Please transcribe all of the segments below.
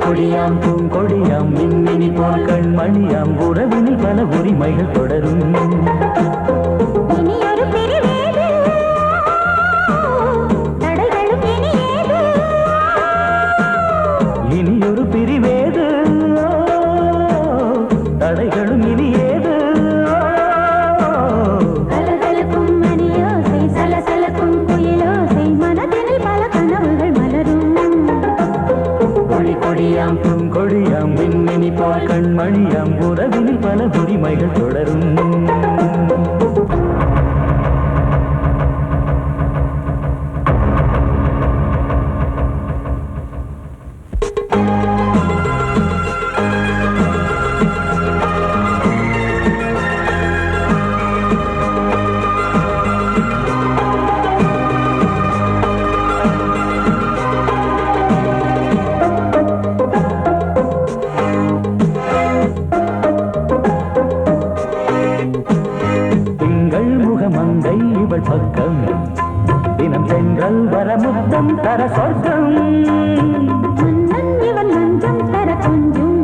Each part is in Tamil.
கொடியாம் பூங்கொடியாம் மின்மினி போல் கண்மணியாம் உறவினில் பல உரிமைகள் தொடரும். இனியொரு பிரிவேது தடைகளும் இனி ஏது. கொடியாம் பூங்கொடியாம் மின்மினி போல் கண்மணியாம் உறவினில் பல உரிமைகள் தொடரும். மங்கை இவள் பக்கம் தினம் சென்றல் வர முத்தம் தர சொர்க்கம். இவன் மஞ்சம் தர கொஞ்சம்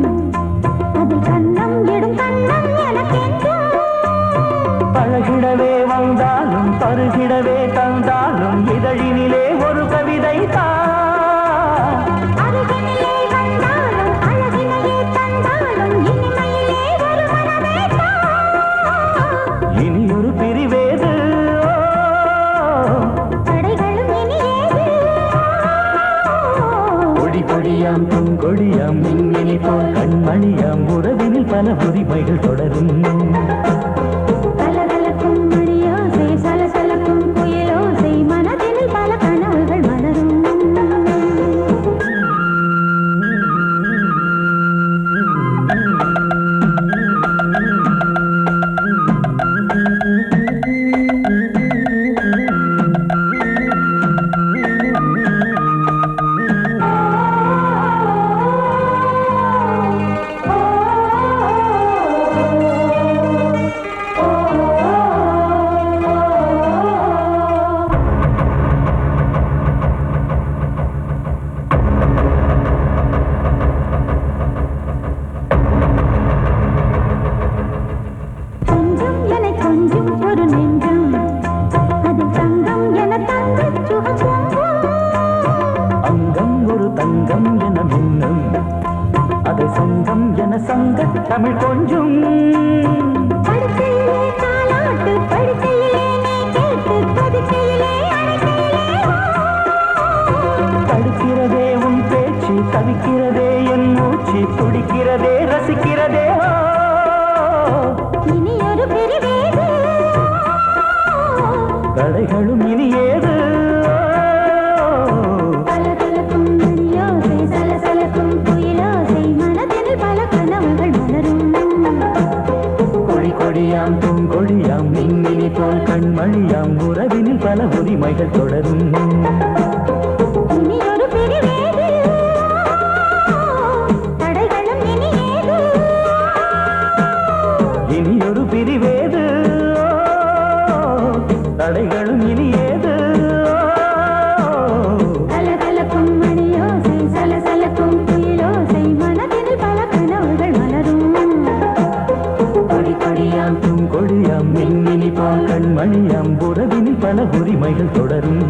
அதில் கண்ணம் இடும் கண்ணம் எனக்கென்றும். பழகிடவே வந்தாலும் பருகிடவே தந்தாலும் இதழினிலே ஒரு கவிதை தான். அருகினிலே வந்தாலும் அழகினையே தந்தாலும் இனிமையிலே ஒரு மனமே தான். இனியொரு பிரிவேது தடைகளும் இனியேது. கொடியாம் பூங்கொடியாம் மின்மினி போல் கண்மணியாம் உறவினில் பல உரிமைகள் தொடரும். கலகலக்கும் மணியோசை சலசலக்கும் குயிலோசை மனதினில் பல கனவுகள் மலரும். தங்கம் என மின்னும் அதை சங்கம் என சங்க தமிழ் கொஞ்சம். தடுக்கிறதே உன் பேச்சு தவிக்கிறதே என் மூச்சு துடிக்கிறதே ரசிக்கிறதே. இனியொரு பிரிவேது தடைகளும் இனி ஏது. கொடியாம் பூங்கொடியாம் மின்மினி போல் கண்மணியாம் உறவினில் பல உரிமைகள் தொடரும். இனியொரு பிரிவேது தடைகளும் இனியேது. இனியொரு பிரிவேது தடைகளும் இனியேது. கலகலக்கும் மணியோசை சலசலக்கும் குயிலோசை மனதினில் பல கனவுகள் மலரும். கொடியாம் பூங்கொடியாம் மின்மினி போல் கண்மணியாம் உறவினில் பல உரிமைகள் தொடரும்.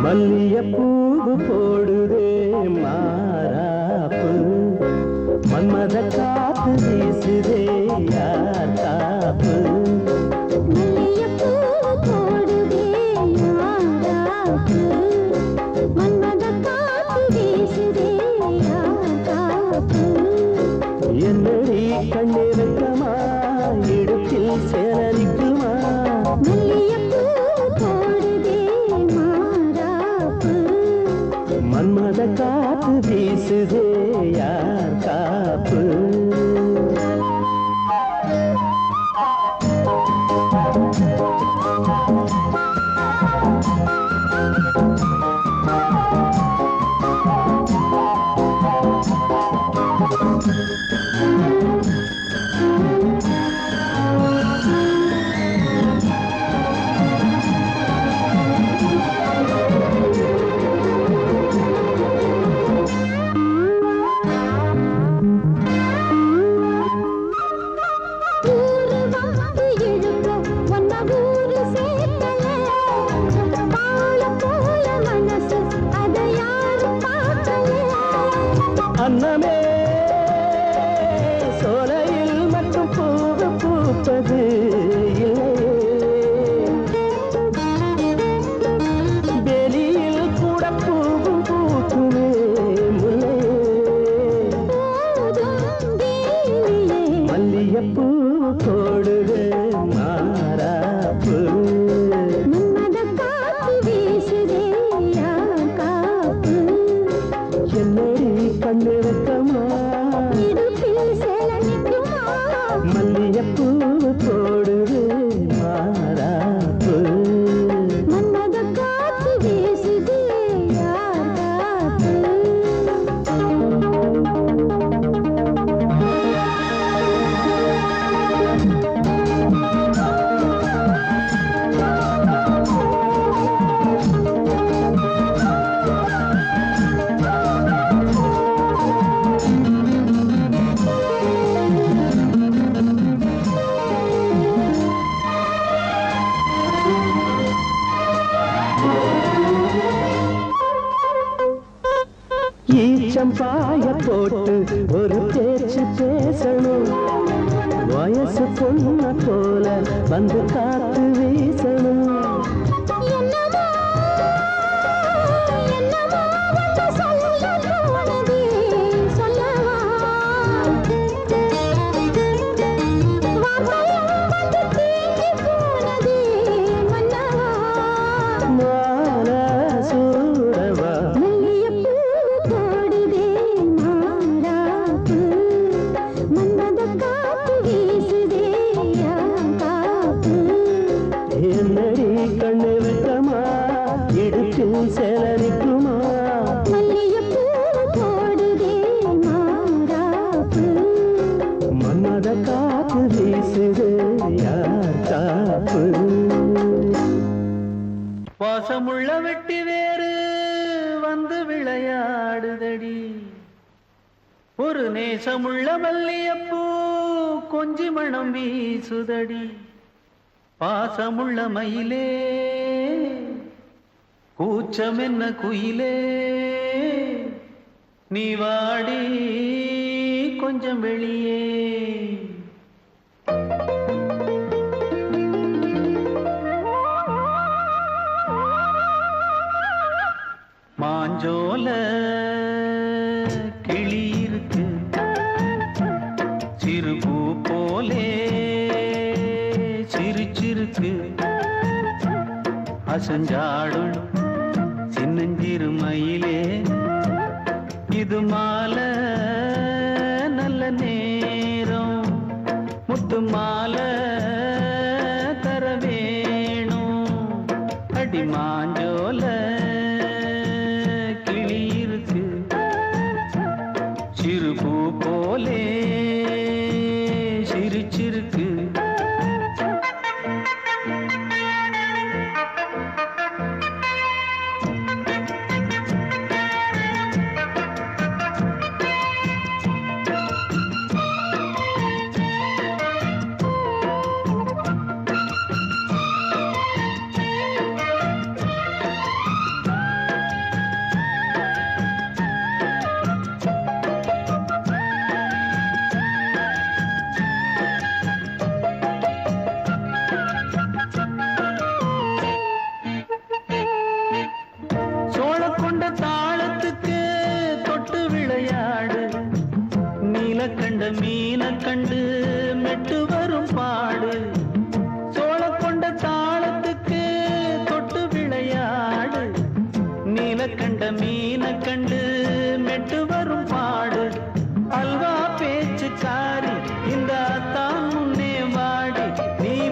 மல்லிய பூவு போடுதே மாறாப்பு மன்மத காத்து வீசுதே யார் காப்பு மல்லிகைப்பூ போடுதே யாராப்பு மன்மத காத்து வீசுதே யாராப்பு என்னடி கண்ணிருக்கமா இடுப்பில் சேரரிக்குமா மல்லிகைப்பூ போடுதே மாறாப்பு மன்மத காத்து வீசுதே யார் காப்பு ஊரு வந்து இழுக்க ஒன்ன ஊரு சேர்க்கல பால போல மனசு அதை யாரும் பார்க்கல அன்னமே சோலையில் மட்டும் பூவு பூப்பது இல்லையே வெளியில் கூட பூவும் பூக்குமே முல்லையே போதும் தேவியே மல்லிகைப்பூ போடுது மாறாப்பு மன்மத காத்து வீசுதே யார் காப்பு என்னடி கண்ணிருக்கமா இடுப்பில் சேல நிற்குமா மல்லிகைப்பூ போடுது மாறாப்பு மன்மத காத்து வீசுதே யார் காப்பு ஈச்சம் பாய போட்டு ஒரு பேச்சு பேசணும் வயசு பொண்ண போல வந்து காத்து வீசணும் என்னமோ என்னமோ வந்து சொல்ல தோணுதே சொல்லவா வார்த்தையும் வந்து தீங்கி போனதே மன்னவா மாற சூடவா மல்லிகைப்பூ போடுதே மாறாப்பு மன்மத காத்து வீசுதே யார் காப்பு என்னடி கண்ணிருக்கமா இடுப்பில் சேலரிக்குமா மல்லிகைப்பூ போடுதே மாறாப்பு மன்மத காத்து வீசுது யார் காப்பு பாசமுள்ள வெட்டி வேறு வந்து விளையாடுதடி ஒரு நேசமுள்ள மல்லியப்பூ கொஞ்சி மணம் வீசுதடி பாசமுள்ள மயிலே கூச்சம் என்ன குயிலே நீ வாடி கொஞ்சம் வெளியே மாஞ்சோல கிளி இருக்கு சிறுபூ போலே சிரிச்சிருக்கு அசஞ்சாடும் சின்னஞ்சிறு மயிலே இது மாலை நல்ல நேரம் முத்து மாலை தர வேணும் அடி மாஞ்சோல கிளி இருக்கு சிறுபூ போலே சிரிச்சிருக்கு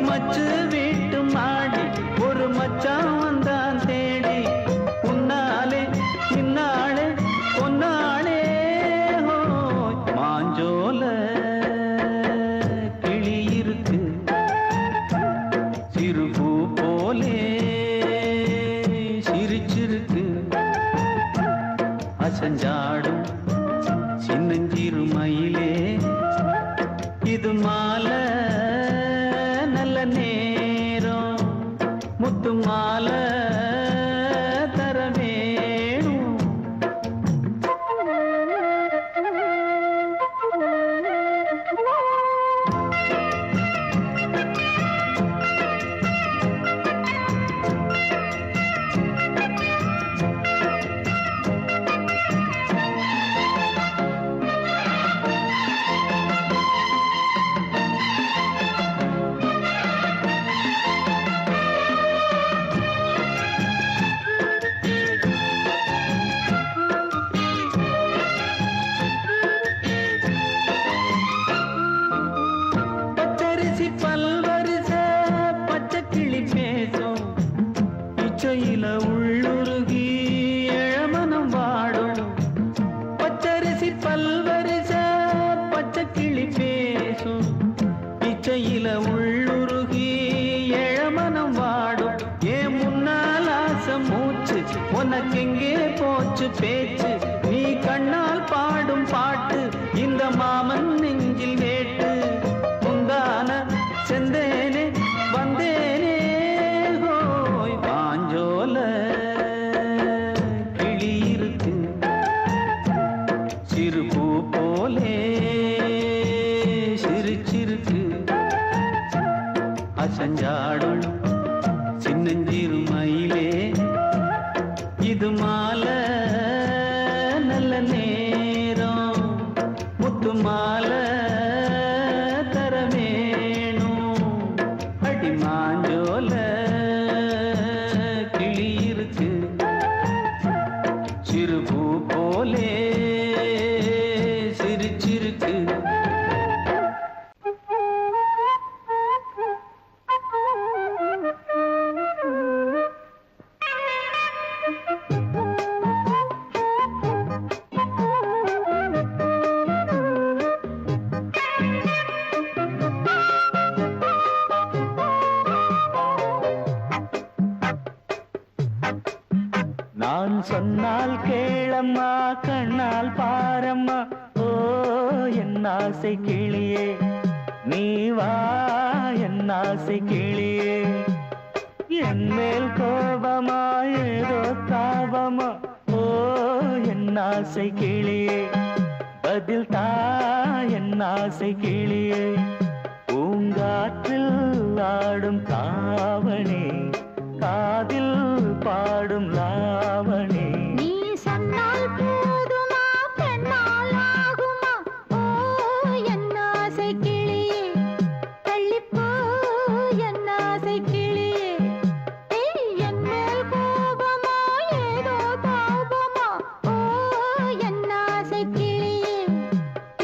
மச்சு வீட்டு மாடி ஒரு மச்சான் வந்தான் தேடி உன்னாலே இன்னாளே பொன்னாளே மாஞ்சோல கிளி இருக்கு சிறுபூ போலே சிரிச்சிருக்கு அசஞ்சாடும் சின்னஞ்சிறு மயிலே இது மாலை நல்ல நேரம் முத்து மாலை தர வேணும் பல்வரிச பச்சை கிளி பேசும் இச்சையில உள்ளுருகி இளமனம் வாடும் பச்சரிசி பல்வரிச பச்சை கிளி பேசும் இச்சையில உள்ளுருகி இளமனம் வாடும் ஏன் முன்னால் ஆசை மூச்சு உனக்கெங்கே போச்சு பேச்சு நீ கண்ணால் பாடும் பாட்டு இந்த மாமன் நெஞ்சில் வேட்டு செந்தேனே வந்தேனே ஹோய் பாஞ்சோல கிளி இருக்கு சிறுபூ போலே சிரிச்சிருக்கு அசஞ்சாடும் சின்னஞ்சிறு மயிலே இது மாலை நல்ல நேரம் முத்து மாலை தர வேணும் அடி மாஞ்சோல கிளி இருக்கு சிறுபூ போலே சிரிச்சிருக்கு நான் சொன்னால் கேளம்மா கண்ணால் பாரம்மா ஓ என் ஆசை கிளியே நீ வா என் ஆசை கிளியே என் மேல் கோபமா ஏதோ தாபமா ஓ என் ஆசை கிளியே பதில் தா என் ஆசை கிளியே பூங்காற்றில் ஆடும் தாவணி காதில் பாடும் லாவணி நீ சொன்னால் போதுமா பெண்ணால் ஆகுமா ஓ என் ஆசை கிளியே தள்ளிப்போ என் ஆசை கிளியே என் மேல் கோபமா ஏதோ தாபமா ஓ என் ஆசை கிளியே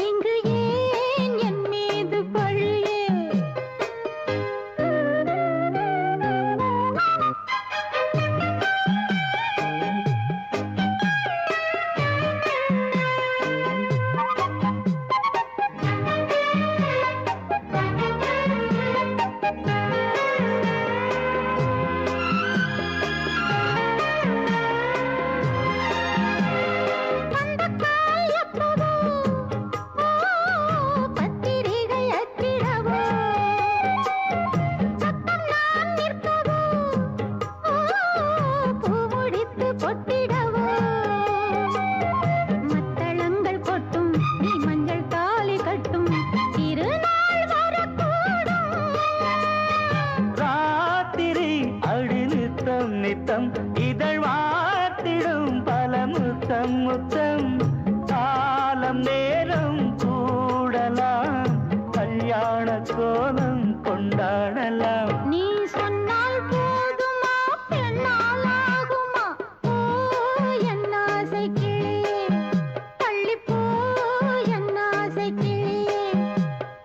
இங்கு ஏன் என் மீது பழியே நித்தம் இதழ் வாத்திடும் பல முத்தம் முத்தம் காலம் நேரம் கூடலாம் கல்யாண கோலம் கொண்டாடலாம் நீ சொன்னால் போதுமா பெண்ணால் ஆகுமா ஓ என் ஆசை கிளியே தள்ளிப்போ என் ஆசை கிளியே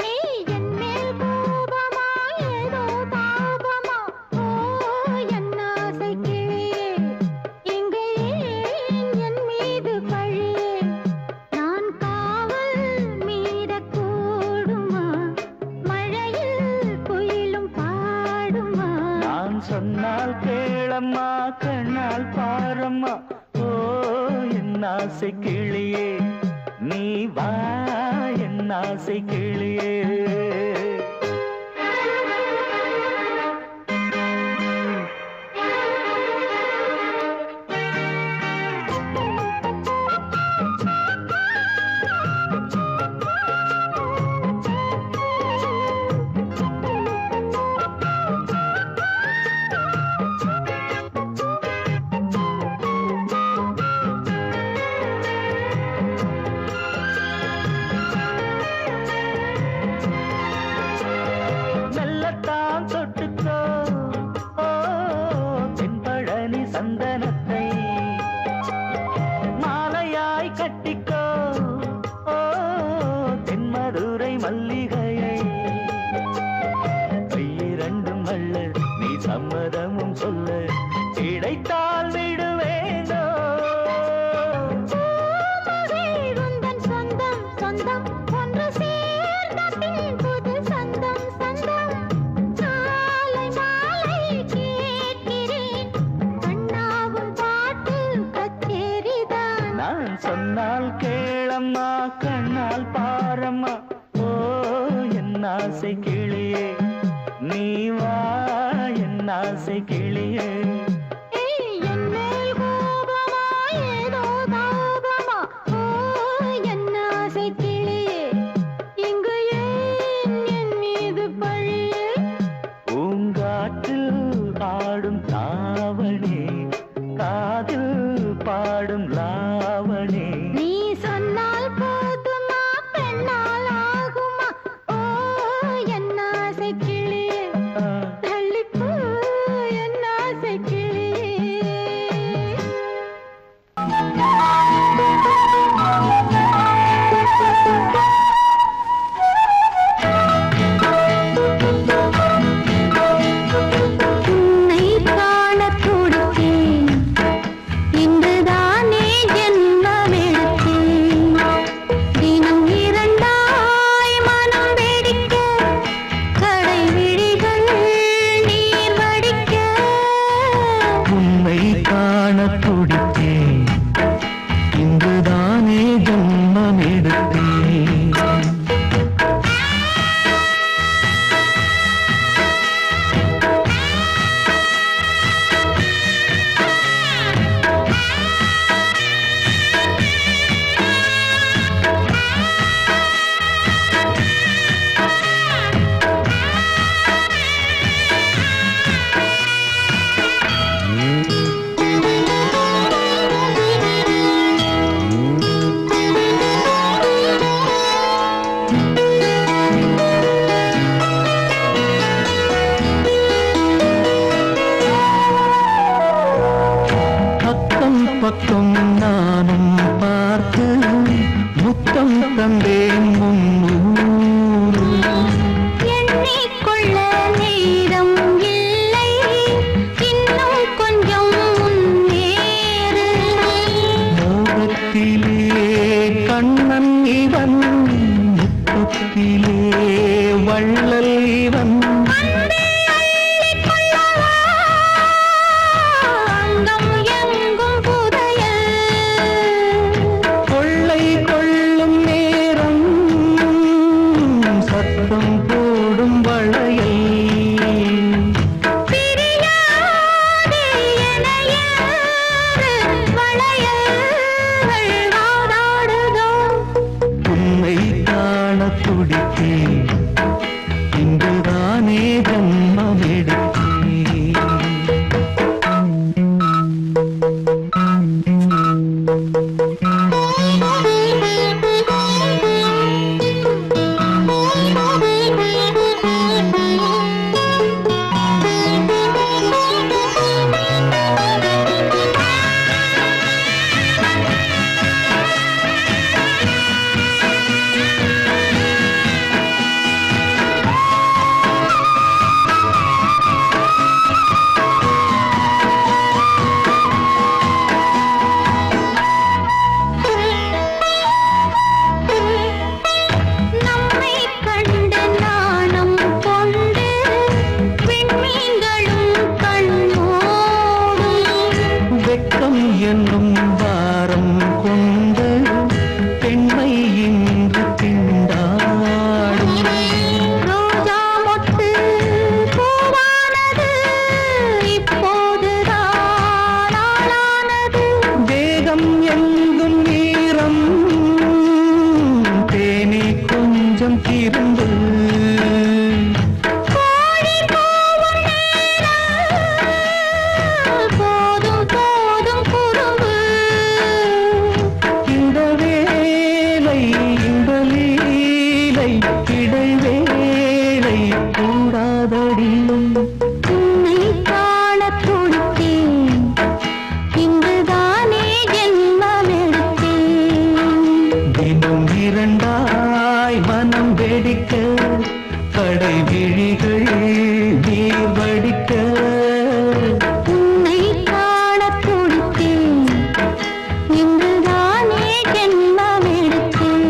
நீ என் மேல் கோபமா ஏதோ சொன்னால் கேளம்மா கண்ணால் பாரம்மா ஓ என் ஆசை கிளியே நீ வா என் ஆசை கிளியே தொட்டுக்கோ ஓ தென்பழனி சந்தனத்தை மாலையாய் கட்டிக்கோ ஓ தென்மதுரை மல்லிகையை கையிரண்டும் அள்ள நீ சம்மதமும் சொல்ல கிடைத்தால் விடுவேனோ சொந்தம் சொந்தம் ஒன்று சேர்ந்த பின் புது சொந்தம் சொந்தம் நான் சொன்னால் கேளம்மா கண்ணால் பாரம்மா ஓ என் ஆசை கிளியே நீ வா என் ஆசை கிளியே என்ன உன்னை காணத் துடித்தேன், இங்குதானே ஜென்மமெடுத்தேன். தினம் இரண்டாய் மனம் வெடிக்க, கடை விழிகள் நீர் வடிக்க. உன்னை காணத் துடித்தேன், இங்குதானே ஜென்மமெடுத்தேன்.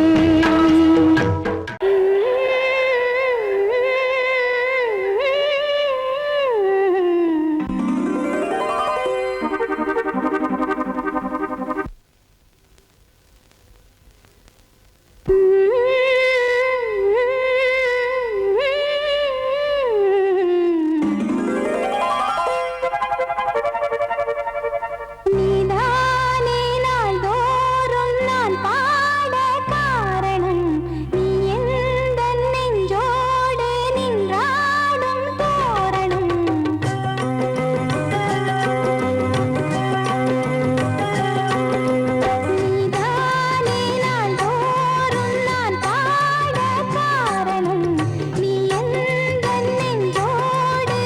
நீதானே நாள்தோறும் நான் பாட காரணம், நீ எந்தன் நெஞ்சோடு நின்றாடும் தோரணம். நீதானே நாள்தோறும் நான் பாட காரணம், நீ எந்தன் நெஞ்சோடு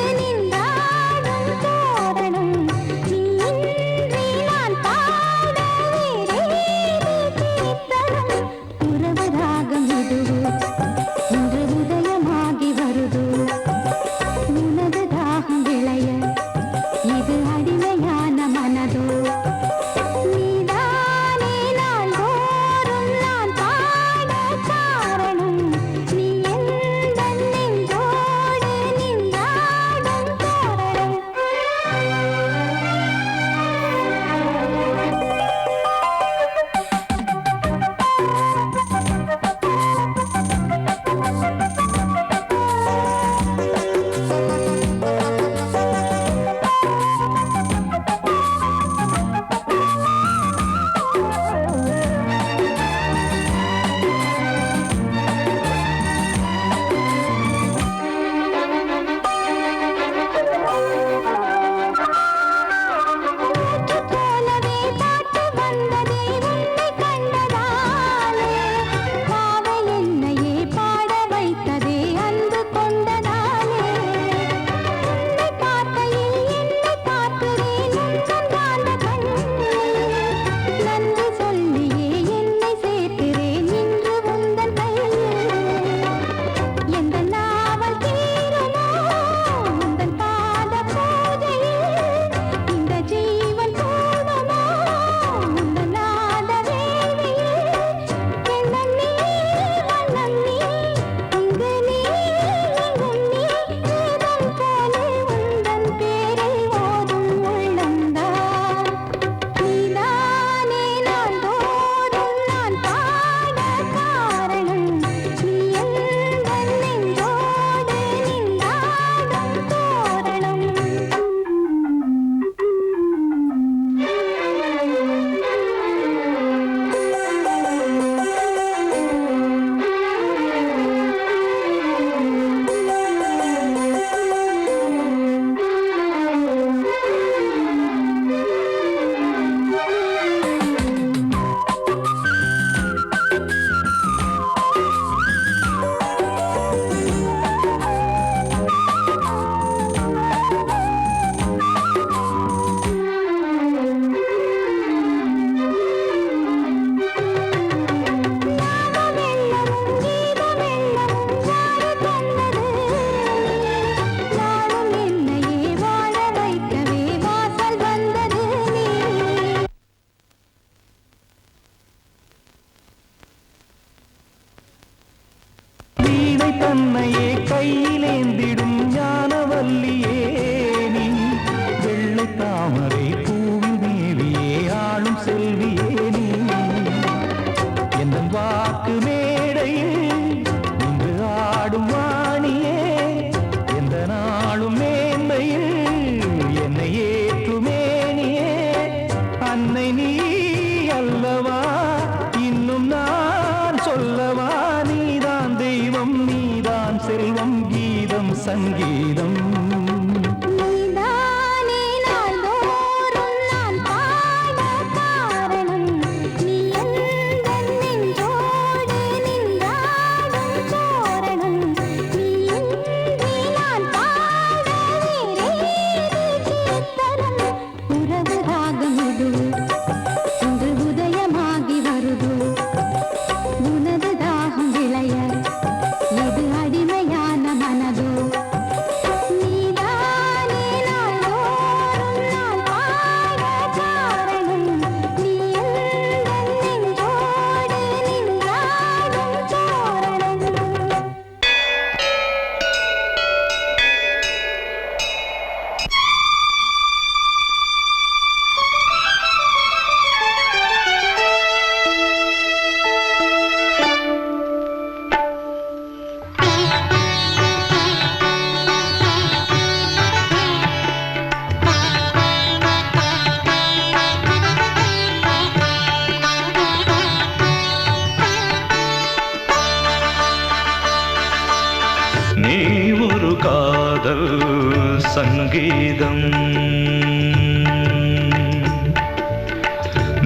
சங்கீதம்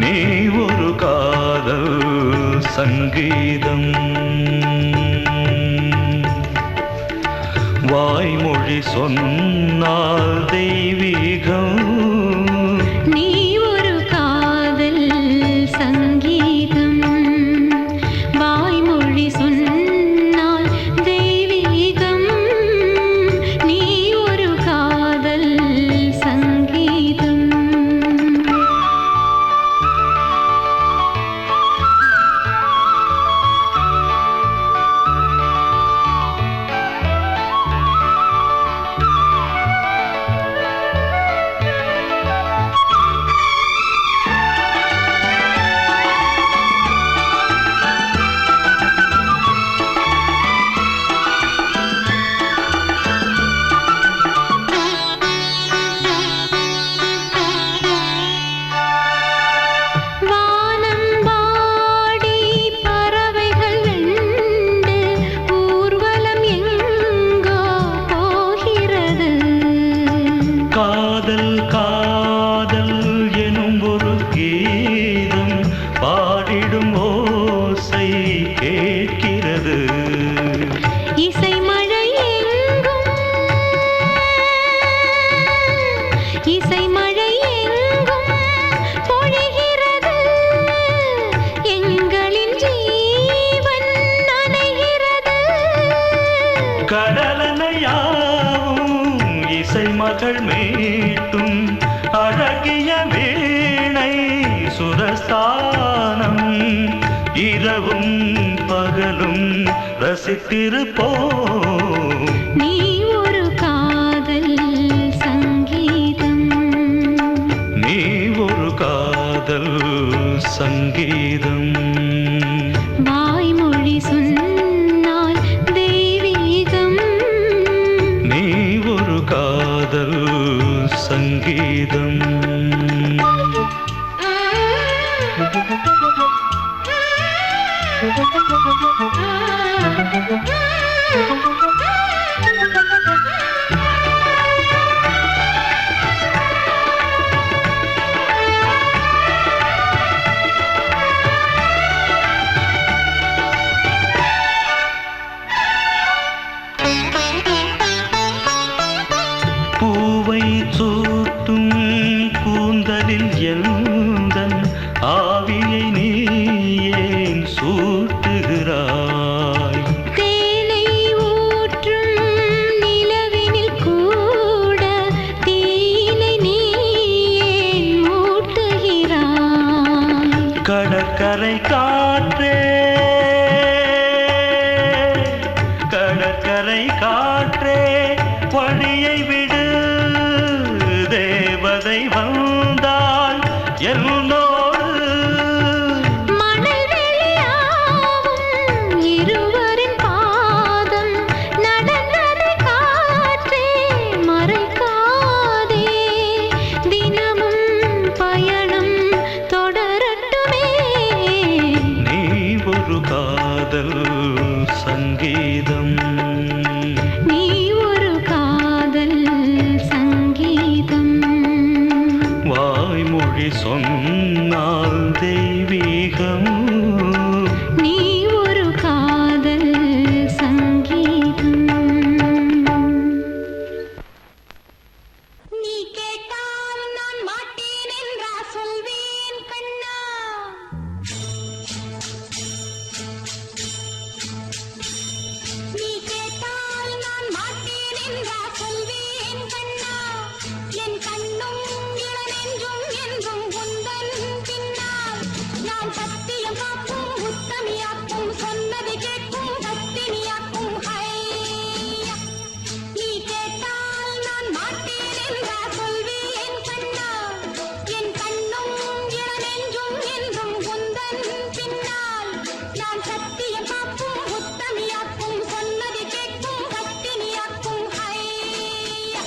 நீ ஒரு காதல் சங்கீதம் வாய்மொழி சொன்னால் தெய்வீகம் நீ ஒரு காதல் சங்கீதம் வாய்மொழி சொன்னால் தெய்வீகம் நீ ஒரு காதல் சங்கீதம் காதல் காதல் எனும் ஒரு கீதம் பாடிடும் ஓசை கேட்கிறது இசை மழை எங்கும் இசை மழை எங்கும் பொழிகிறது எங்களின் ஜீவன் நனைகிறது கடலனையாவும் இசை மகள் மீட்டும் அழகிய வீணை சுரஸ்தானம் இரவும் பகலும் ரசித்திருப்போம் நீ ஒரு காதல் சங்கீதம் நீ ஒரு காதல் சங்கீதம் வாய்மொழி சொன்னால் தெய்வீகம் நீ ஒரு காதல் சங்கீதம் பூவை சூட்டும் கூந்தலில் எந்தன் ஆவியை நீ ஏன் சூட்டுகிறாய் தேனை ஊற்றும் நிலவினில் கூட தீனை நீ ஏன் மூட்டுகிறாய் கடற்கரை காற்றே கடற்கரை காற்றே வழியை விடு தேவதை வந்தால் என்னோடு மணல் வெளியாகும் இருவரின் பாதம் நடந்ததை காற்றே மறைக்காதே தினமும் பயணம் தொடரட்டுமே நீ ஒரு காதல் சங்கீதம் நீ ஒரு காதல் சங்கீதம் வாய்மொழி சொன்னால் தெய்வீகம் நீ ஒரு காதல் சங்கீதம் நீ கேட்டால் நான் மாட்டேன் என்றா சொல்வேன் கண்ணா நீ கேட்டால் நான் மாட்டேன் என்றா சொல்வேன் கண்ணா என் கண்ணும் இளநெஞ்சும் என்றும் உந்தன் பின்னால் நான் சத்தியம் காக்கும் உத்தமியாக்கும் சொன்னதை கேட்கும் சத்தினியாக்கும் ஹையா நீ கேட்டால் நான் மாட்டேன் என்றா சொல்வேன் கண்ணா என் கண்ணும் இளநெஞ்சும் என்றும் உந்தன் பின்னால் நான் சத்தியம் காக்கும் உத்தமியாக்கும் சொன்னதை கேட்கும் சத்தினியாக்கும் ஹையா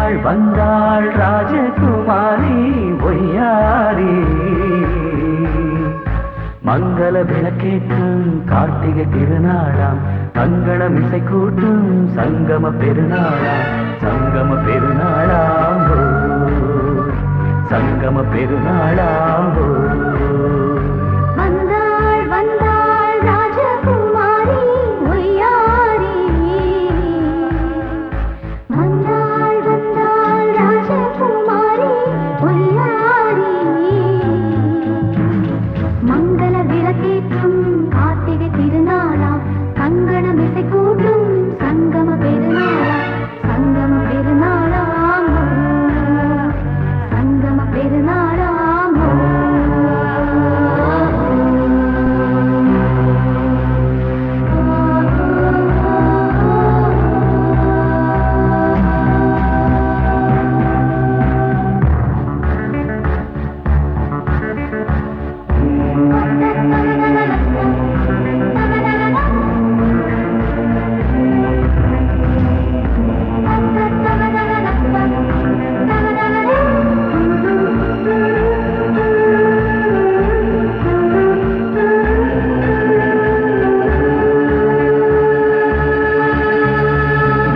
வந்தாள் வந்தாள் ராஜகுமாரி ஒய்யாரி மங்கள விளக்கேற்றும் கார்த்திகை திருநாளாம் மங்களம் இசை கூட்டும் சங்கம பெருநாளாம் சங்கம பெருநாளாம் சங்கம பெருநாளாம் வந்தாள் வந்தாள் ராஜகுமாரி ஒய்யாரி வந்தாள் வந்தாள் ராஜகுமாரி ஒய்யாரி மங்கள விளக்கேற்றும் கார்த்திகை திருநாளாம் கங்கணம் இசை கூட்டும் சங்கம பெருநாளாம் சங்கம பெருநாளாம் சங்கம பெருநாளாம்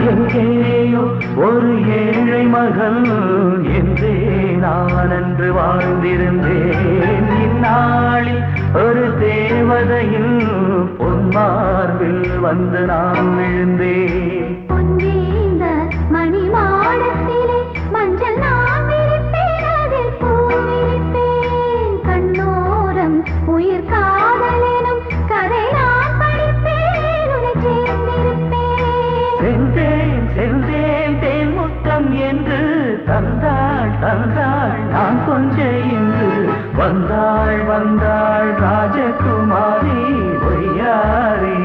எங்கேயோ ஒரு ஏழை மகள் என்றே நான் அன்று வாழ்ந்திருந்தேன் இந்நாளில் ஒரு தேவதையில் பொன்மார்பில் வந்து நான் விழுந்தேன் பொன்வேந்த மணி மாடத்திலே மஞ்சள் நான் விரிப்பேன் அதில் பூ விரிப்பேன் கண்ணோரம் உயிர் காதலெனும் கதை நான் படிப்பேன் உன்னை சேர்ந்திருப்பேன் சென்றேன் சென்றேன் தேன் முத்தம் என்று தந்தாள் தந்தாள் நான் கொஞ்ச இன்று வந்தாள் வந்தாள் ராஜகுமாரி ஒய்யாரி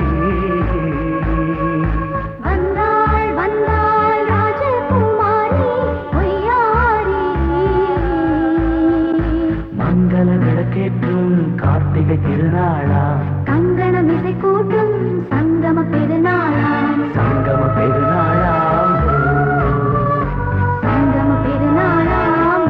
வந்தாள் வந்தாள் ராஜகுமாரி ஒய்யாரி மங்கள விளக்கேற்றும் கார்த்திகை திருநாளா கங்கணம் இசை கூட்டும் சங்கம பெருநாளாம் சங்கம பெருநாளாம் சங்கம பெருநாளாம்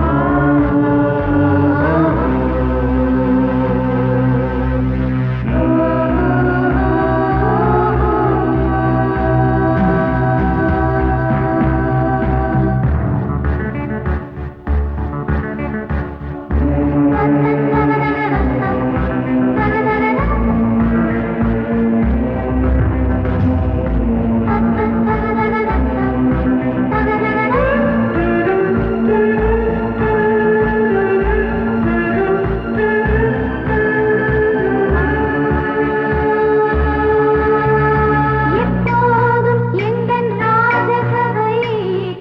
எப்போதும் எந்தன் ராஜசபை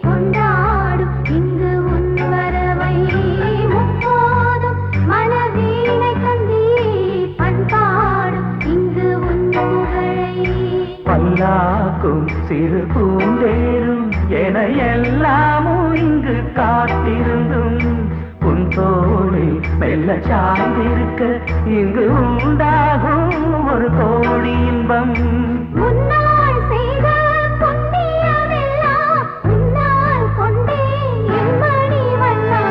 கொண்டாடும் இங்கு உன் வரவை முப்போதும் மனவீணை தந்தி பண்பாடும் இங்கு உன் புகழை பல்லாக்கும் சிறு பூந்தேரும் என எல்லாமும் இங்கு காத்திருந்தும் உன் தோளில் மெல்ல சாய்ந்திருக்க இங்கு உண்டாகும் ஒரு கோடி இன்பம் முன்னால் செய்த புண்ணியமெல்லாம் உன்னால் கொண்டேன் என் மணி வண்ணா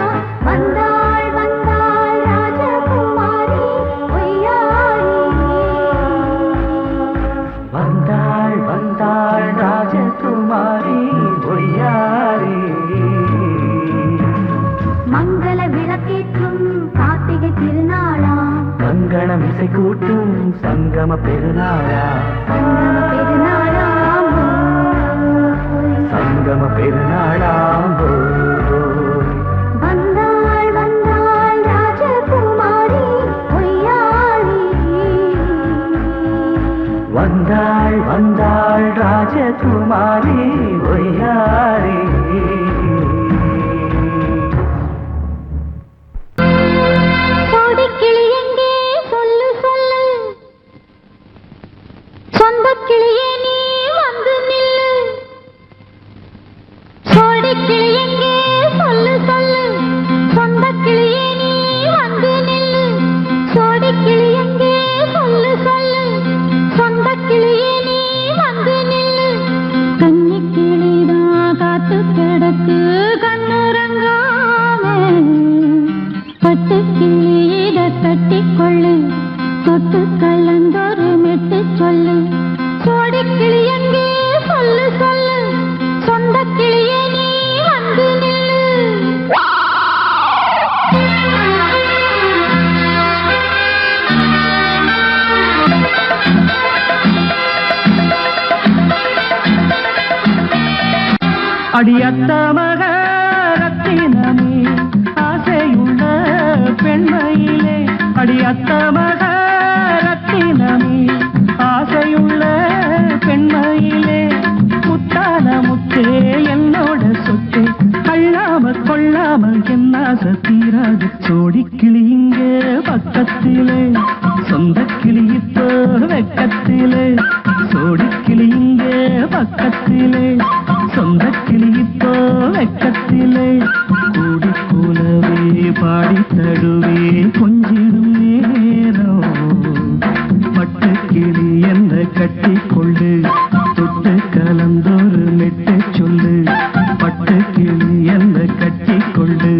வந்தாள் வந்தாள் ராஜகுமாரி ஒய்யாரி வந்தாள் வந்தாள் ராஜகுமாரி ஒய்யாரி மங்கள விளக்கேற்றும் கார்த்திகை திருநாளாம் கங்கணம் இசை கூட்டும் சங்கம பெருநாளா சங்கம பெருநாளாம் சங்கம பெருநாளாம் வந்தாள் வந்தாள் ராஜகுமாரி ஒய்யாரி வந்தாள் வந்தாள் ராஜகுமாரி ஒய்யாரி கோடிக்கிளி எங்கே சொல்லு சொல்லு சொந்த கிளியே நீ வந்து நில்லு கோடிக்கிளி அடியத்த மக ரத்தினமே ஆசையுள்ள பெண்மையிலே அடியத்த மக ரத்தினமே ஆசையுள்ள பெண்மையிலே முத்தான முத்தே என்னோட சொத்தே அள்ளாம கொள்ளாம என்ன சத்தீராது சோடி கிளி இங்க பக்கத்திலே சொந்த கிளி இப்போ வெக்கத்திலே சோடி கிளி இங்க பக்கத்திலே சொந்த கிளி இப்போ வெக்கத்திலே கூடி கூலவே பாடி தடுவே கொஞ்சிடும் நேரம் பட்டு கிளி என்ன கட்டி கொண்டு தொட்டு கலந்தொரு மெட்டு சொல்லு பட்டு கிளி என்ன கட்டி கொண்டு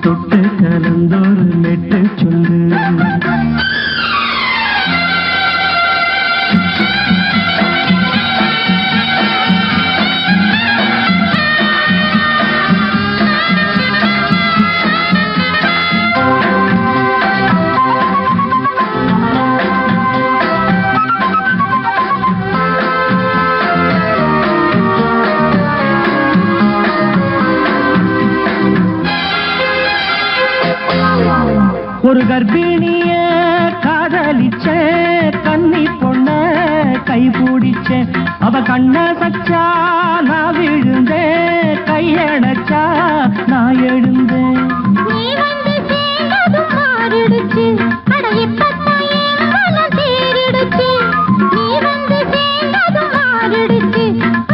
தொட்டு கலந்தொரு மெட்டு சொல்லு ஒரு கர்ப்பிணிய காதலிச்ச கன்னி பொண்ண கை பிடிச்ச அவ கண்ண சச்சா நான் விழுந்தேன் கையடைச்சா நான் எழுந்தேன் நீ வந்து சேர்ந்ததும் மாறிடுச்சு அட இப்பத்தான் என் மனம் தேறிடுச்சு நீ வந்து சேர்ந்ததும் மாறிடுச்சு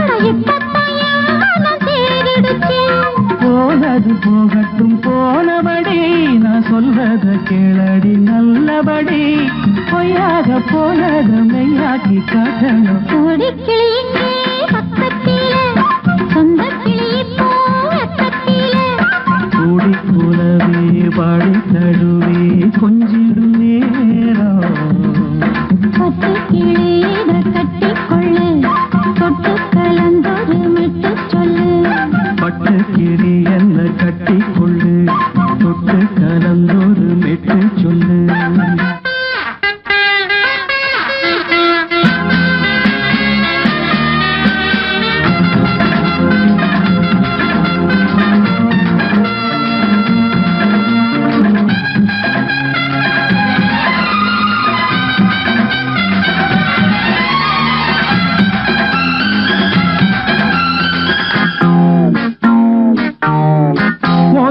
அட இப்பத்தான் என் மனம் தேறிடுச்சு போனது போகட்டும் போனபடி நான் சொல்வத கேளடி நல்லபடி பொய்யாக போனத மெய்யாக்கி காட்டணும் கூடி கிளி இங்கே பக்கத்திலே சொந்த கிளி இப்போ வெக்கத்திலே கூடி கூலவே பாடி தடுவே கொஞ்சிடும் நேரம் பட்டு கிளி இத கட்டிக்கொள்ளு தொட்டு கலந்தொரு மெட்டு சொல்லு பட்டு கிளி என்ன கட்டி கொள்ளு தொட்டு கலந்தொரு மெட்டு சொல்லு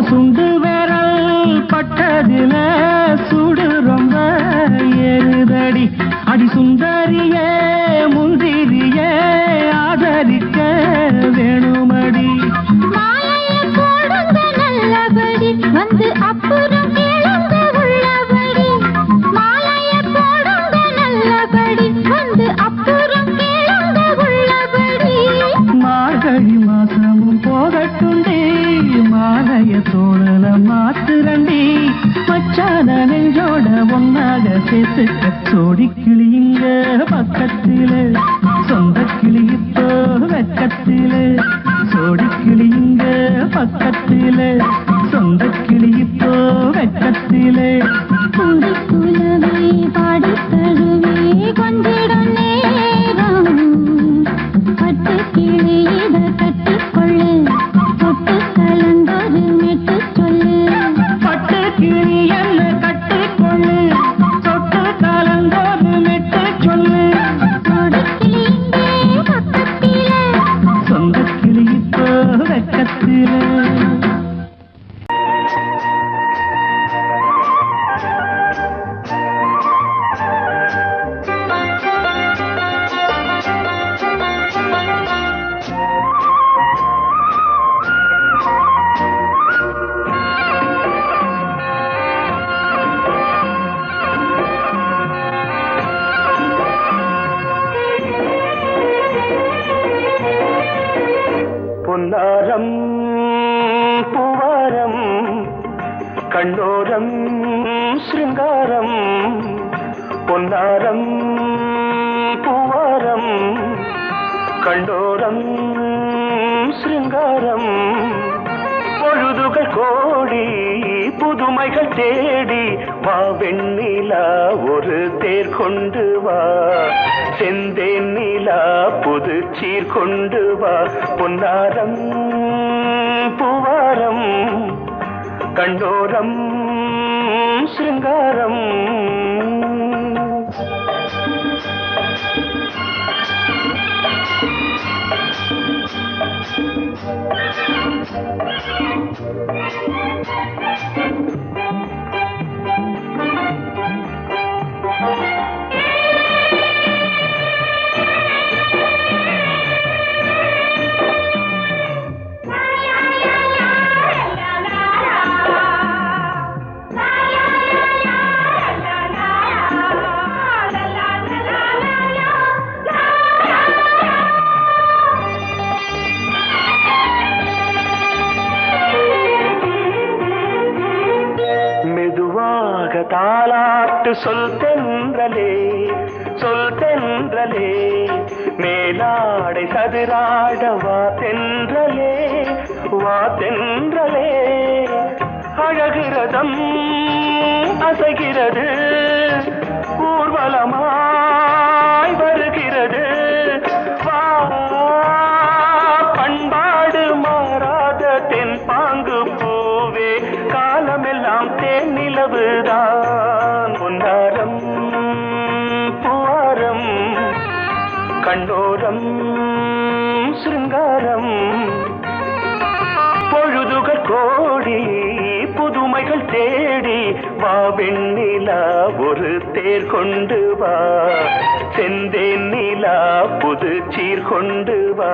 சுண்டு விரல் பட்டதில சுடு ரொம்ப ஏறுதடி அடி சுந்தரியே முந்திரியே ஆதரிக்க வேணுமடி மாலையை போடுங்க நல்லபடி வந்து அப்புறம் கேளுங்க உள்ளபடி மாலையை போடுங்க நல்லபடி வந்து அப்புறம் கேளுங்க உள்ளபடி மார்கழி மாசமும் போகட்டுண்டி மாலைய தோழல மாத்துரண்டி மச்சான நெஞ்சோட ஒன்னாக சேர்த்துக்க சோடி கிளிங்க பக்கத்திலே சொந்த கிளி இப்போ வெக்கத்திலே சோடி கிளிங்க பக்கத்திலே சொந்த கிளி இப்போ வெக்கத்திலே கூடி குலவை பாடி தழுவே கொஞ்சிடும் நேரம் பட்டு கிளி இத கட்டிக்கொள்ளு தொட்டு கலந்தொரு மெட்டு சொல்லு பட்டு கிளி என்ன கட்டிக்கொள்ளு தொட்டு கலந்தொரு மெட்டு சொல்லு கூடி கிளி இங்கே பக்கத்திலே சொந்த கிளி இப்போ வெக்கத்திலே பொன்னாரம் பூவாரம் கண்ணோரம் சிருங்காரம் பொன்னாரம் பூவாரம் கண்டோரம் சிருங்காரம் பொழுதுகள் கோடி புதுமைகள் தேடி வா வெண்ணிலா ஒரு தேர் கொண்டு வா செந்தேன் நிலா புது சீர் கொண்டு வா பொன்னாரம் கண்டோரம் சிருங்காரம் தாலாட்டு சொல் தென்றலே சொல் தென்றலே மேலாடை சதுராட வா தென்றலே வா தென்றலே அழகிறதம் அசைகிறது ஊர்வலமாய் வருகிறது வா பண்பாடு மாறாத தென் பாங்கு பூவே காலமெல்லாம் தேன் நிலவுதான் பொன்னாரம் பூவாரம் கண்டோரம் சிருங்காரம் பொழுதுகள் கோடி புதுமைகள் தேடி வா வெண்ணிலா ஒரு தேர் கொண்டு வா செந்தேன் நிலா புது சீர் கொண்டு வா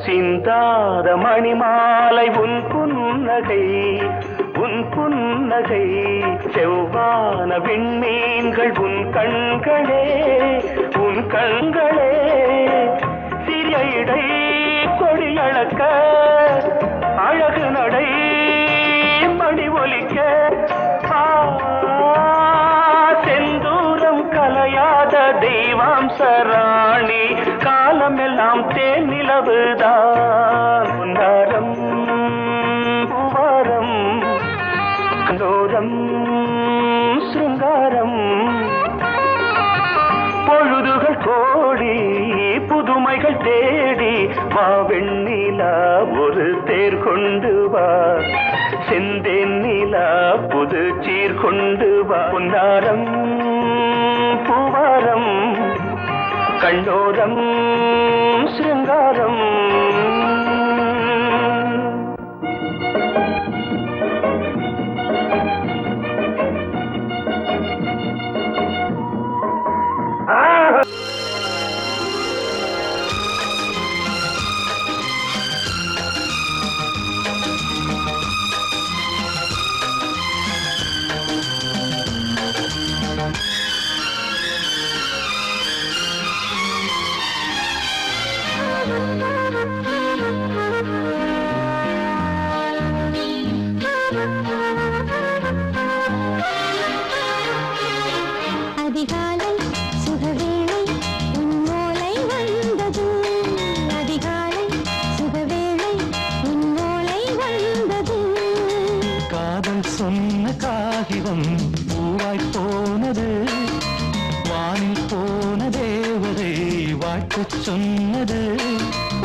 சிந்தாத மணிமாலை உன் புன்னகை செவ்வான விண்மீன்கள் உன் கண்களே சிறிய இடை கொடியளக்க அழகு நடை மணி ஒலிக்க செந்தூரம் கலையாத தெய்வாம்சராணி காலமெல்லாம் தேன் நிலவுதான் பொன்னாரம் பூவாரம் கண்டோரம் சிருங்காரம் பொழுதுகள் கோடி புதுமைகள் தேடி வா வெண்ணிலா ஒரு தேர் கொண்டு வா செந்தேன் நிலா புது சீர் கொண்டு வா பொன்னாரம் பூவாரம் கண்டோரம் சிருங்காரம் அதிகாலை சுகவேளை உன்னோலை வந்தது அதிகாலை சுகவேளை உன்னோலை வந்தது காதல் சொன்ன காகிதம் பூவாய் போனது வானில் போன தேவதை வாழ்த்துச் சொன்னது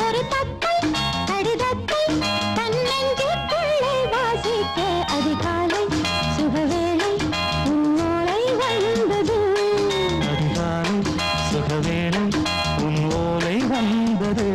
ஒரு தத்தை கடிதத்தை தன்னெஞ்சுக்குள்ளே வாசிக்க அதிகாலை சுகவேளை உன்னோலை வந்தது அதிகாலை சுகவேளை உன் ஓலை வந்தது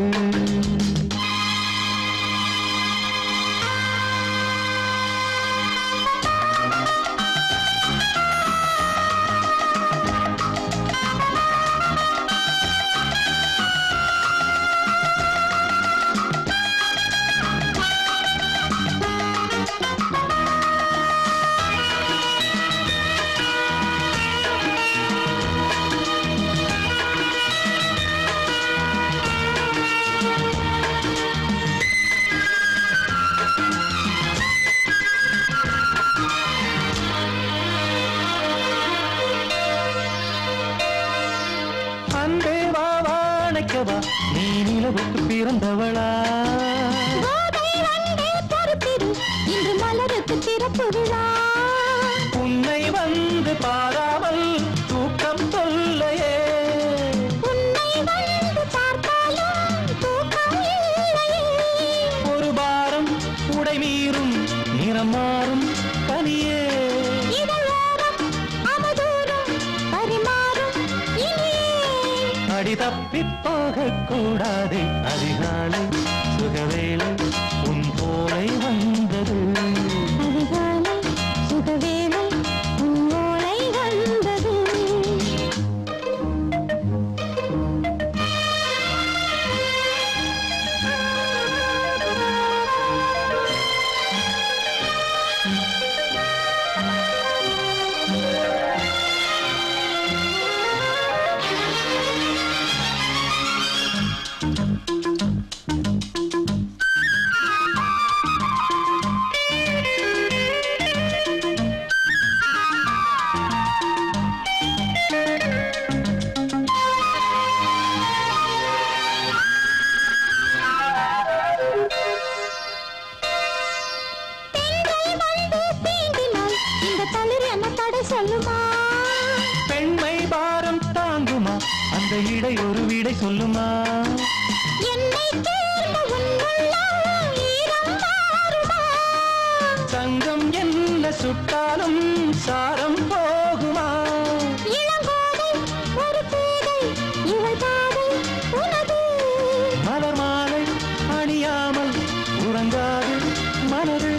அல்லவா நீ நிலவுக்கு பிறந்தவளா கோதை வந்தே பொறுத்திரு இன்று மலருக்கு திறப்பு விழா உன்னை வந்து பாராமல் தூக்கம் தொல்லையே உன்னை வந்து பார்த்தாலும் தூக்கம் இல்லையே ஒரு பாரம் உடை மீறும் நிறம் மாறும் பனியே இதழோரம் அமுதூரம் பரிமாறும் இனியே அடி தப்பிப் போகக் கூடாது அதிகாலை சுகவேளை உன் போலை வந்தது அதிகாலை சுகவேளை உன் ஓலை வந்தது சொல்லுமா பெண்மை பாரம் தாங்குமா அந்த இடை ஒரு விடை சொல்லுமா என்னை தேர்ந்த உன் உள்ளம் ஈரம் மாறுமா சங்கம் என்ன சுட்டாலும் சாரம் போகுமா இளங்கோதை ஒரு பேதை இவள் பாதை உனது மலர் மாலை அணியாமல் உறங்காது மனது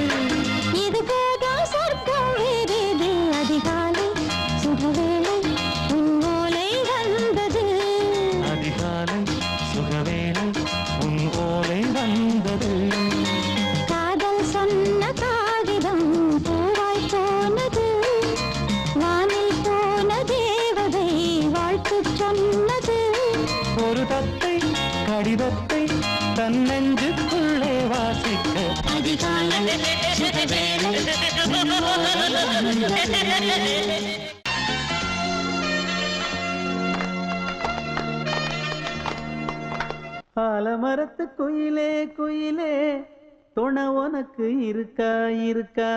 இது போதும் சொர்க்கம் வேறேது அதிகாலை சுகவேளை உன் ஓலை வந்தது அதிகாலை சுகவேளை உன் ஓலை வந்தது காதல் சொன்ன காகிதம் பூவாய் போனது வானில் போன தேவதை வாழ்த்து சொன்னது ஒரு தத்தை கடிதத்தை தன் நெஞ்சுக்குள்ளே வாசிக்க அதிகாலை சுகவேளை உன் ஓலை வந்தது ஆலமரத்து குயிலே குயிலே துணை உனக்கு இருக்கா இருக்கா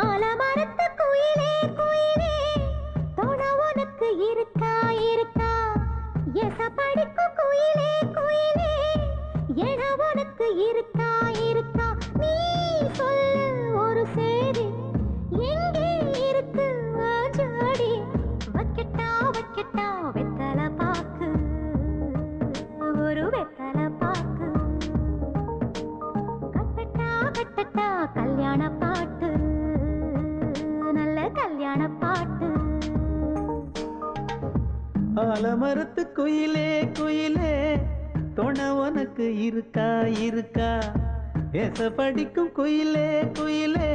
ஆலமரத்து குயிலே குயிலே துணை உனக்கு இருக்கா இருக்கா எச படிக்கும் குயிலே குயிலே என உனக்கு இருக்கா இருக்கா நீ சொல்லு ஒரு சேதி எங்கே இருக்கு ஜோடி வைக்கட்டா வைக்கட்டா வெத்தல பாக்கு ஒரு வெத்தல பாக்கு கட்டட்டா கட்டட்டா கல்யாண பாட்டு நல்ல கல்யாண பாட்டு ஆலமரத்து குயிலே குயிலே துணை உனக்கு இருக்கா இருக்கா பேச படிக்கும் குயிலே குயிலே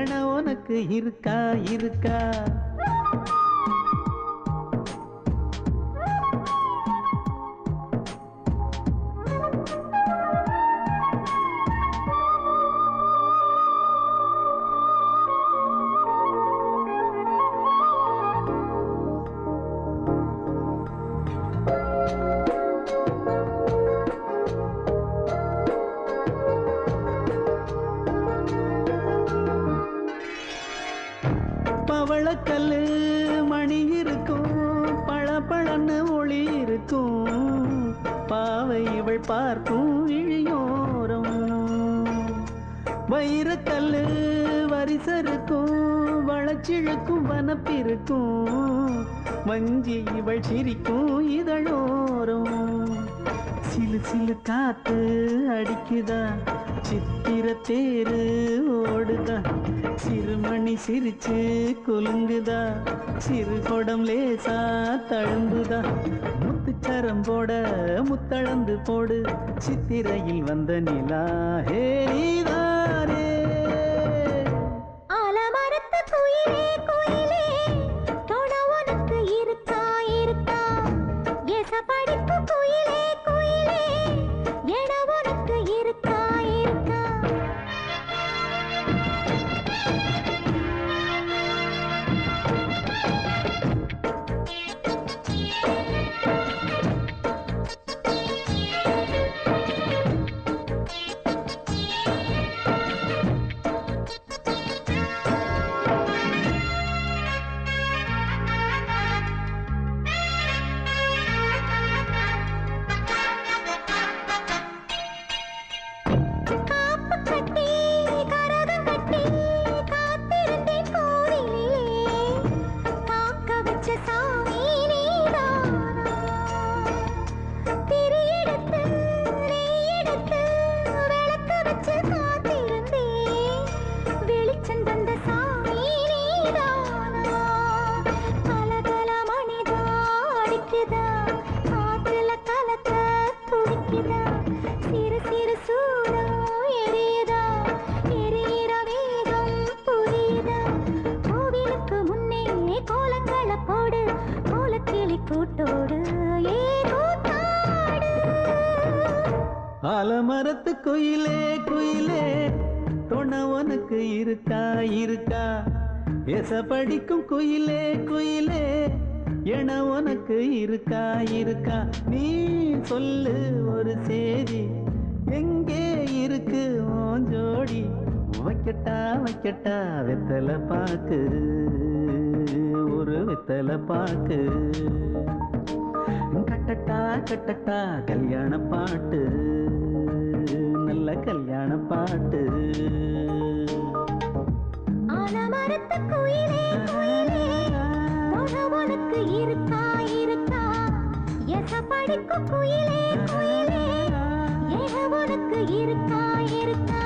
என உனக்கு இருக்கா இருக்கா பவளக்கல்லு மணி இருக்கும் பளபளன்னு ஒளி இருக்கும் பாவை இவள் பார்க்கும் இழியோரம் வைரக்கல்லு வரிசருக்கும் வளச்சிழுக்கும் வனப்பிருக்கும் வஞ்சி இவள் சிரிக்கும் இதழோரம் சிலு சிலு காத்து அடிக்குதா சித்திர தேரு ஓடுதா சிறுமணி சிரிச்சு குலுங்குதா சிறு கொடம் லேசா தழும்புதா முத்து முச்சரம் போட முத்தளந்து போடு சித்திரையில் வந்த நிலா ஹே நீதானே ஆலமரத்து குயிலே குயிலே தொட உனக்கு இருக்கா இருக்கா எசபடிக்கு குயிலே குயிலே எட உனக்கு இருக்கா இருக்கா ஆலமரத்து குயிலே குயிலே தொண உனக்கு இருக்கா இருக்கா எசபடிக்கும் குயிலே குயிலே என உனக்கு இருக்கா இருக்கா நீ சொல்லு ஒரு சேதி எங்கே இருக்கு உன் ஜோடி வைக்கட்டா வைக்கட்டா வெத்தலை பாக்கு ஒரு வெத்தலை பாக்கு கட்டட்டா கட்டட்டா கல்யாண பாட்டு நல்ல கல்யாண பாட்டு ஆலமரத்து குயிலே குயிலே தொட உனக்கு இருக்கா இருக்கா எசபடிக்கு குயிலே குயிலே எட உனக்கு இருக்கா இருக்கா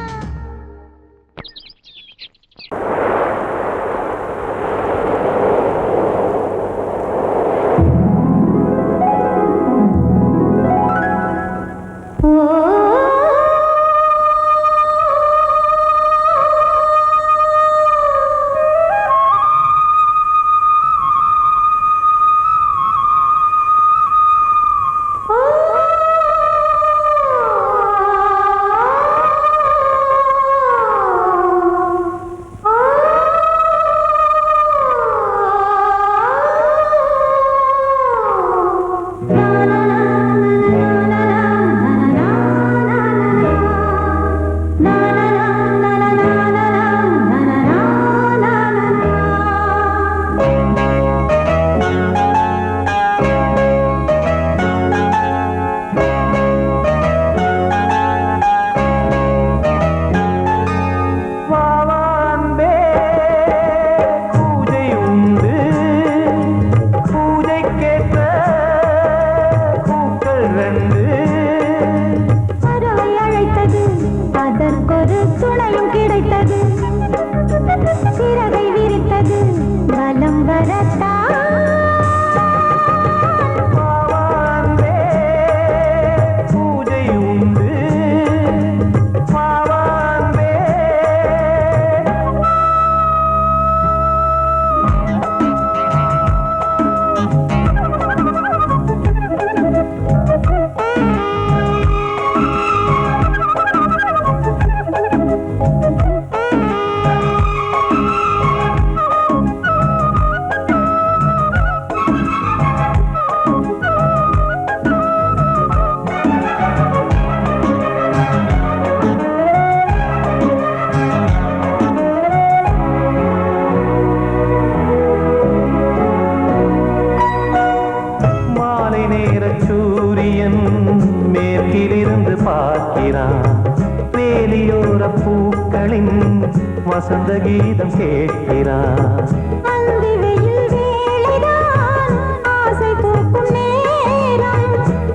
வசந்த கீதம் கேட்கிறான். அந்தி வெயில் வேளைதான் ஆசை பூக்கும் நேரம்,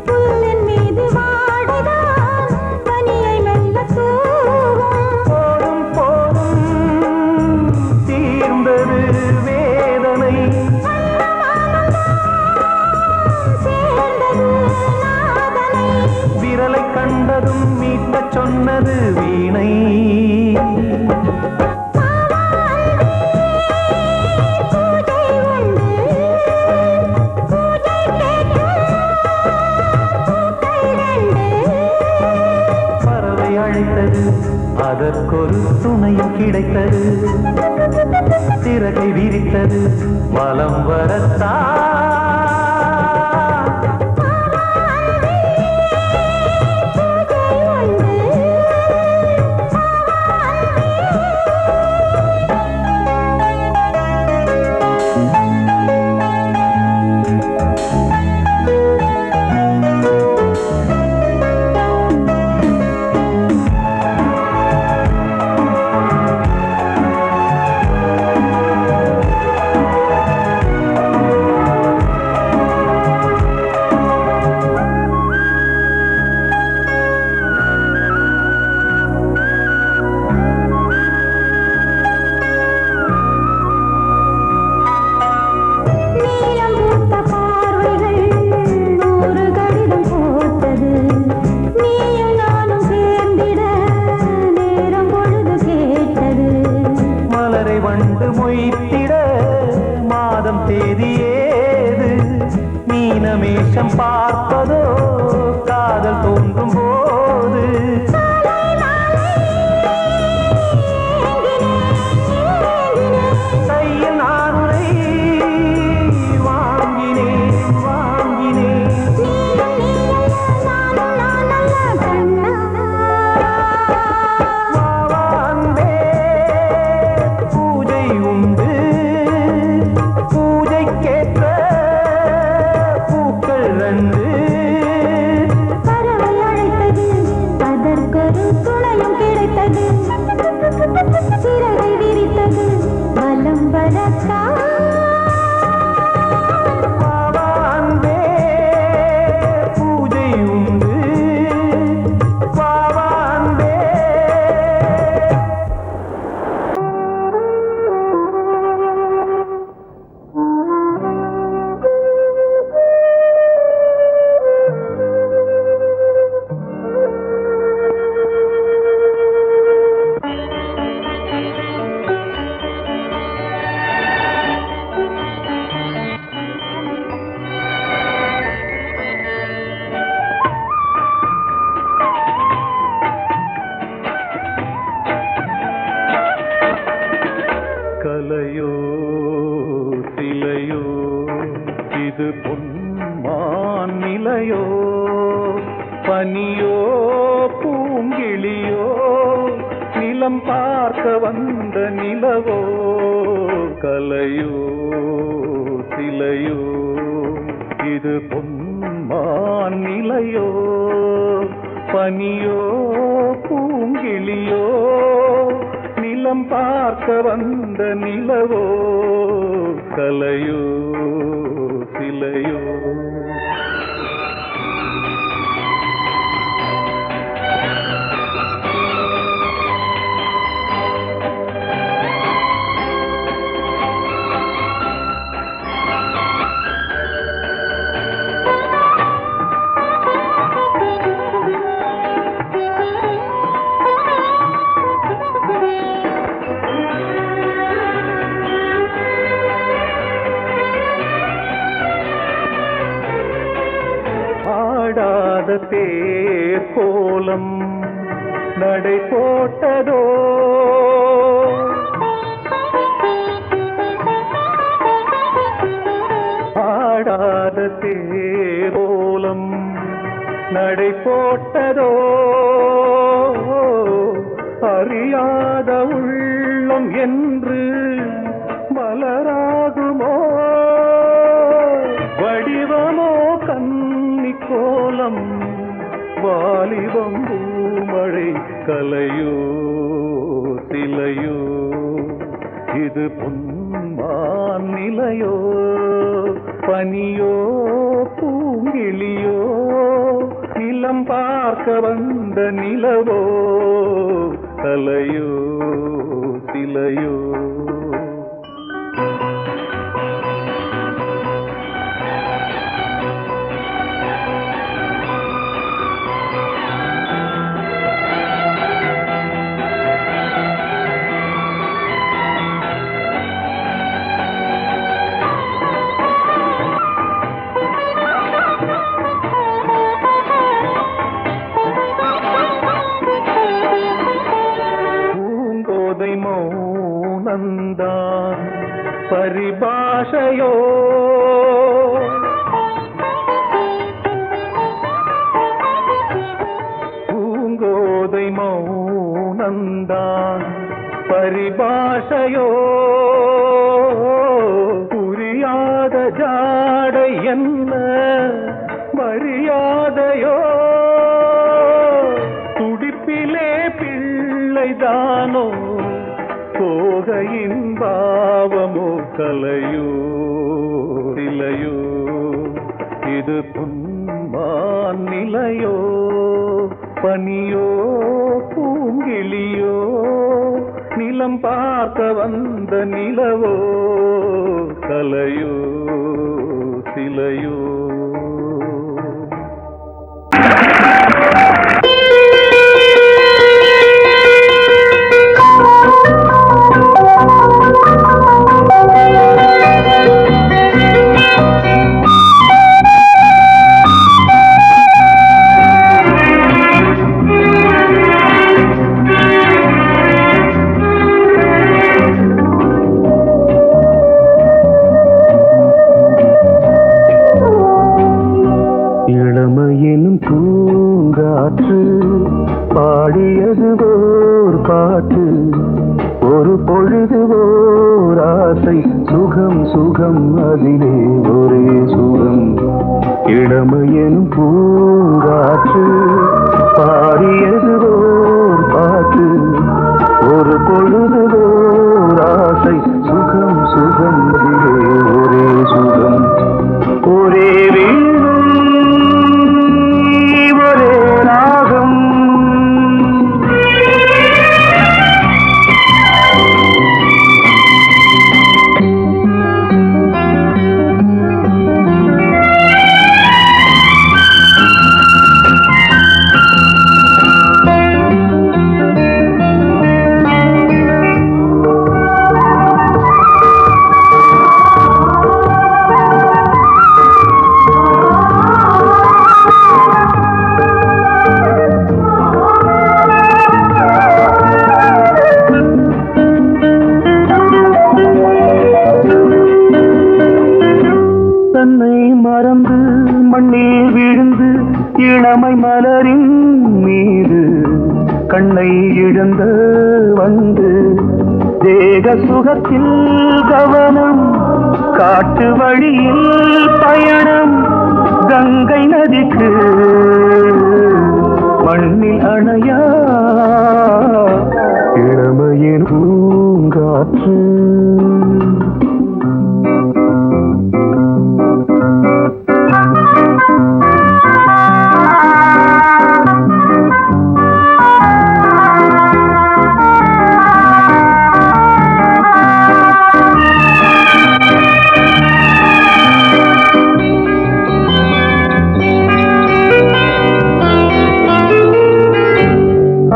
புல்லின் மீது வாடைதான் பனியை மெல்ல தூவும். போதும் போதும் தீர்ந்தது வேதனை, சேர்ந்தது அதற்கொரு துணையும் கிடைத்தது, சிறகை விரித்தது வலம் வரத்தான். மீனமேஷம் பார்ப்பதோ காதல் தோன்றும் போது கையில் நானுரை வாங்கினேன் வாங்கினேன். வாவான்பே பூஜை உண்டு, பூஜைக்கேற்ற பறவை அழைத்தது, அதற்கொரு துணையும் கிடைத்தது, சிறகை விரித்தது வலம் வரத்தான். வாவான்பே பூஜை உண்டு, வாவான்பே. கலையோ சிலையோ இது பொன்மான் நிலையோ, பனியோ பூங்கிளியோ நிலம் பார்க்க வந்த நிலவோ. கலையோ சிலையோ இது பொன்மான் நிலையோ, பனியோ பூங்கிளியோ நிலம் பார்க்க வந்த நிலவோ. கலையோ சிலையோ. ஆடாத தேர் கோலம் நடை போட்டதோ, ஆடாத தேர் கோலம் நடை போட்டதோ, அறியாத உள்ளம் என்று மலராகுமோ, வடிவமோ கன்னி கோலம் வாலிபம் பூமழை. கலையோ சிலையோ இது பொன்மான் நிலையோ, பனியோ பூங்கிளியோ நிலம் பார்க்க வந்த நிலவோ. கலையோ சிலையோ. பரிபாஷையோ பூங்கோதை மௌனந்தான் பரிபாஷையோ புரியாத ஜாடை என்ன மரியாதையோ துடிப்பிலே பிள்ளைதானோ போகையின் பாவமோ கலையோ இலையோ இது புன்மான் நிலையோ பனியோ பூங்கிளியோ நிலம் பார்க்க வந்த நிலவோ கலையோ சிலையோ இளமையினும் பூங்காற்று பாடியது ஓர் பாட்டு ஒரு பொழுது ஓர் ஆசை சுகம் சுகம் அதிலே ஒரே சுகம் இளமையினும் பூங்காற்று பாடியது ஓர் பாட்டு ஒரு பொழுது ஓர் ஆசை சுகம் சுகம் அதிலே ஒரே சுகம் ஒரே மறந்து மண்ணில் விழுந்து இளமை மலரின் மீது கண்ணை இழந்த வந்து தேக சுகத்தில் கவனம் காட்டு வழியில் பயணம் கங்கை நதிக்கு மண்ணில் அணையா இளமையின் பூங்காற்று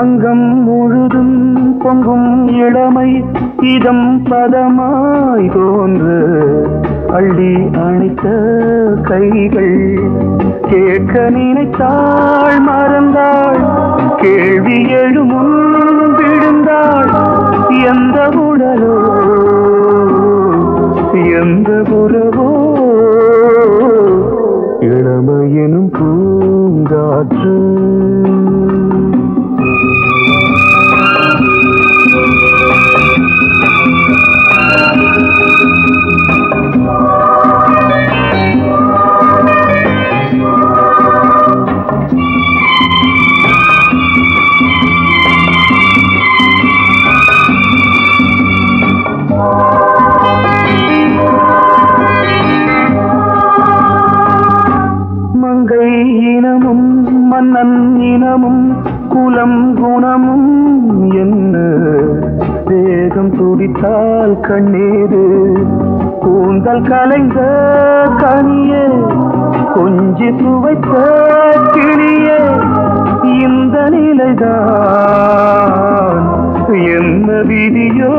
அங்கம் முழுதும் பொங்கும் இளமை இதம் பதமாய் தோன்று அள்ளி அணைத்த கைகள் கேட்க நினைத்தாள் மறந்தாள் கேள்வி எழுமுன் விழுந்தாள் எந்த உடலோ எந்த உறவோ இளமையெனும் பூங்காற்று இனமும் மன்னன் இனமும் குலம் குணமும் என்ன வேகம் துடித்தால் கண்ணீரு கூந்தல் கலைந்த கனியே கொஞ்சி சுவைத்த கிளியே இந்த நிலைதான் என்ன விதியோ